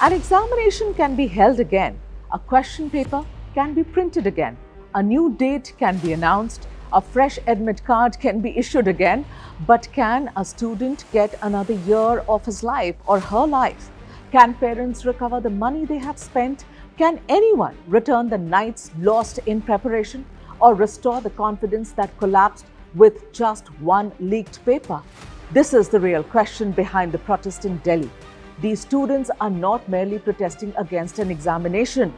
An examination can be held again. A question paper can be printed again. A new date can be announced. A fresh admit card can be issued again. But can a student get another year of his life or her life? Can parents recover the money they have spent? Can anyone return the nights lost in preparation or restore the confidence that collapsed with just one leaked paper? This is the real question behind the protest in Delhi. These students are not merely protesting against an examination.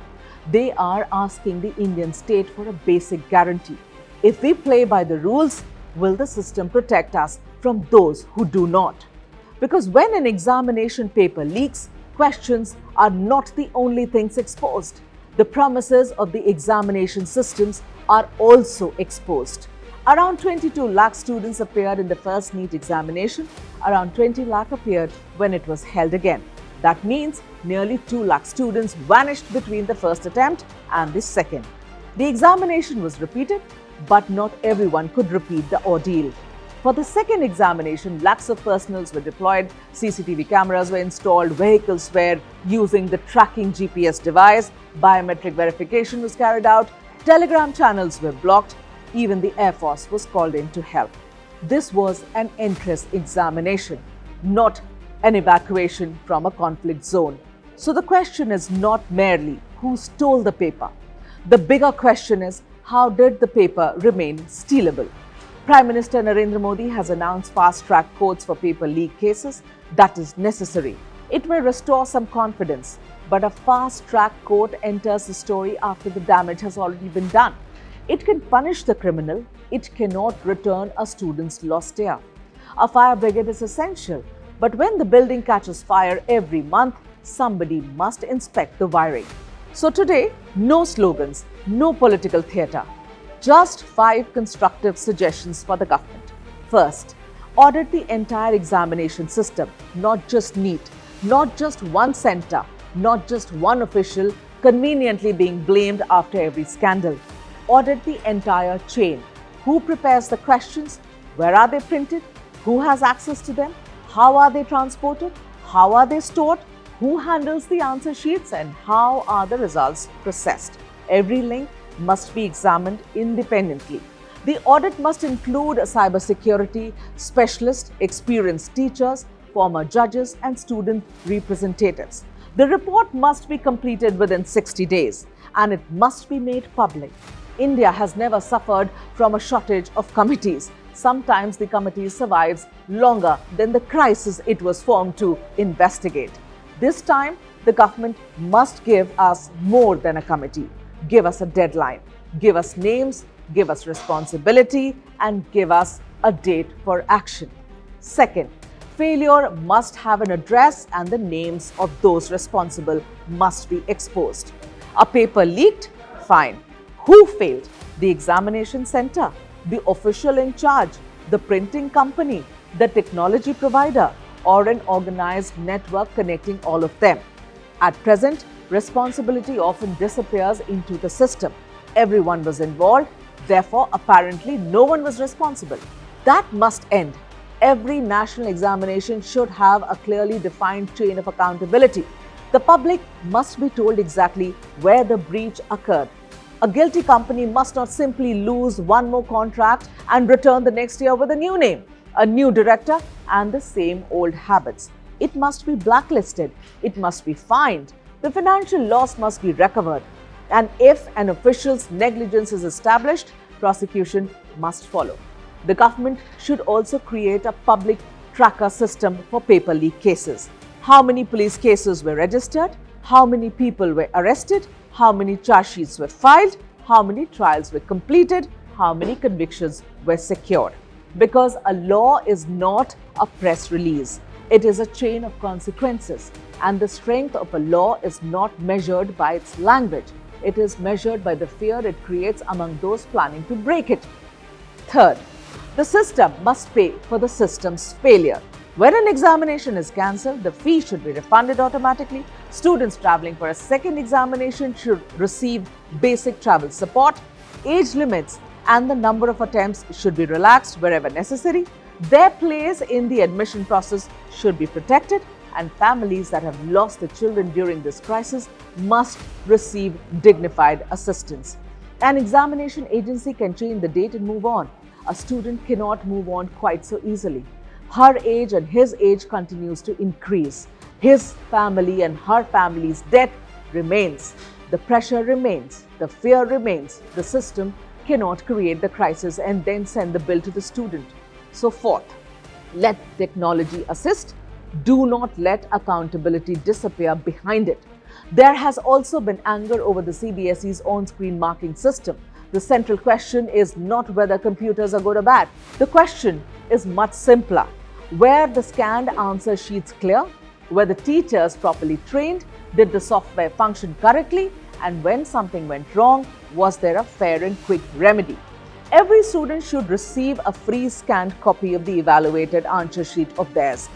They are asking the Indian state for a basic guarantee. If we play by the rules, will the system protect us from those who do not? Because when an examination paper leaks, questions are not the only things exposed. The promises of the examination systems are also exposed. Around 22 lakh students appeared in the first NEET examination. Around 20 lakh appeared when it was held again. That means nearly 2 lakh students vanished between the first attempt and the second. The examination was repeated, but not everyone could repeat the ordeal. For the second examination, lakhs of personnels were deployed, CCTV cameras were installed, vehicles were using the tracking GPS device, biometric verification was carried out, Telegram channels were blocked, even the Air Force was called in to help. This was an entrance examination, not an evacuation from a conflict zone. So the question is not merely who stole the paper. The bigger question is, how did the paper remain stealable? Prime Minister Narendra Modi has announced fast-track courts for paper leak cases. That is necessary. It may restore some confidence, but a fast-track court enters the story after the damage has already been done. It can punish the criminal. It cannot return a student's lost year. A fire brigade is essential, but when the building catches fire every month, somebody must inspect the wiring. So today, no slogans, no political theatre. Just 5 constructive suggestions for the government. First, audit the entire examination system, not just NEET, not just one center, not just one official conveniently being blamed after every scandal. Audit the entire chain. Who prepares the questions? Where are they printed? Who has access to them? How are they transported? How are they stored? Who handles the answer sheets? And how are the results processed? Every link must be examined independently. The audit must include cybersecurity specialists, experienced teachers, former judges, and student representatives. The report must be completed within 60 days and it must be made public. India has never suffered from a shortage of committees. Sometimes the committee survives longer than the crisis it was formed to investigate. This time, the government must give us more than a committee. Give us a deadline, give us names, give us responsibility, and give us a date for action. Second, failure must have an address and the names of those responsible must be exposed. A paper leaked? Fine. Who failed? The examination center, the official in charge, the printing company, the technology provider, or an organized network connecting all of them. At present, responsibility often disappears into the system. Everyone was involved, therefore apparently no one was responsible. That must end. Every national examination should have a clearly defined chain of accountability. The public must be told exactly where the breach occurred. A guilty company must not simply lose one more contract and return the next year with a new name, a new director, and the same old habits. It must be blacklisted. It must be fined. The financial loss must be recovered. And if an official's negligence is established, prosecution must follow. The government should also create a public tracker system for paper leak cases. How many police cases were registered? How many people were arrested? How many charge sheets were filed? How many trials were completed? How many convictions were secured? Because a law is not a press release. It is a chain of consequences. And the strength of a law is not measured by its language. It is measured by the fear it creates among those planning to break it. Third, the system must pay for the system's failure. When an examination is cancelled, the fee should be refunded automatically. Students travelling for a second examination should receive basic travel support. Age limits and the number of attempts should be relaxed wherever necessary. Their place in the admission process should be protected. and families that have lost their children during this crisis must receive dignified assistance. An examination agency can change the date and move on. A student cannot move on quite so easily. Her age and his age continues to increase. His family and her family's debt remains. The pressure remains. The fear remains. The system cannot create the crisis and then send the bill to the student. So fourth, let technology assist. Do not let accountability disappear behind it. There has also been anger over the CBSE's on-screen marking system. The central question is not whether computers are good or bad. The question is much simpler. Were the scanned answer sheets clear? Were the teachers properly trained? Did the software function correctly? And when something went wrong, was there a fair and quick remedy? Every student should receive a free scanned copy of the evaluated answer sheet of theirs.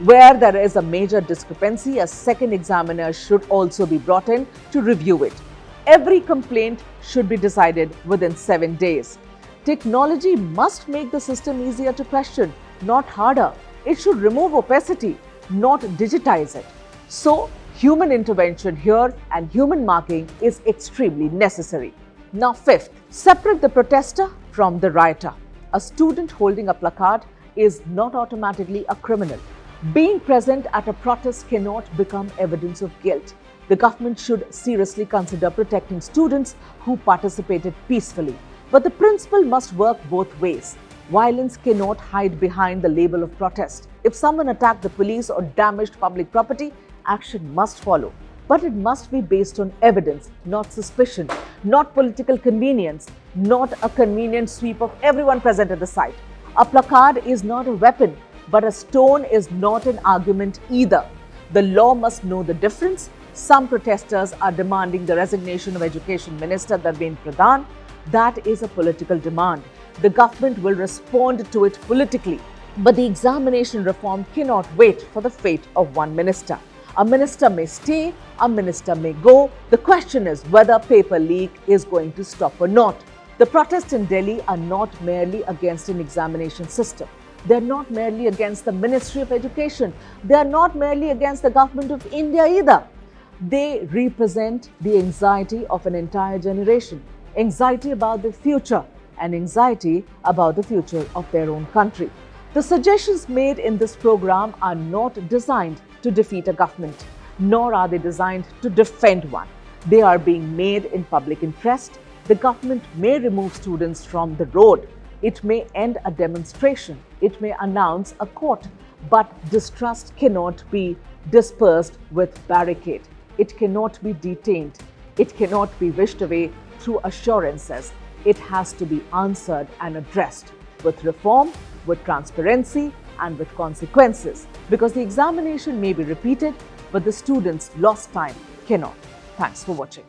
Where there is a major discrepancy, a second examiner should also be brought in to review it. Every complaint should be decided within 7 days. Technology must make the system easier to question, not harder. It should remove opacity, not digitize it. So, human intervention here and human marking is extremely necessary. Now, fifth, separate the protester from the rioter. A student holding a placard is not automatically a criminal. Being present at a protest cannot become evidence of guilt. The government should seriously consider protecting students who participated peacefully. But the principle must work both ways. Violence cannot hide behind the label of protest. If someone attacked the police or damaged public property, action must follow. But it must be based on evidence, not suspicion, not political convenience, not a convenient sweep of everyone present at the site. A placard is not a weapon, but a stone is not an argument either. The law must know the difference. Some protesters are demanding the resignation of Education Minister Pradhan. That is a political demand. The government will respond to it politically. But the examination reform cannot wait for the fate of one minister. A minister may stay, a minister may go. The question is whether paper leak is going to stop or not. The protests in Delhi are not merely against an examination system. They are not merely against the Ministry of Education. They are not merely against the government of India either. They represent the anxiety of an entire generation, anxiety about the future and anxiety about the future of their own country. The suggestions made in this program are not designed to defeat a government, nor are they designed to defend one. They are being made in public interest. The government may remove students from the road. It may end a demonstration. It may announce a court. But distrust cannot be dispersed with barricade. It cannot be detained. It cannot be wished away through assurances. It has to be answered and addressed with reform, with transparency, and with consequences. Because the examination may be repeated, but the students' lost time cannot. Thanks for watching.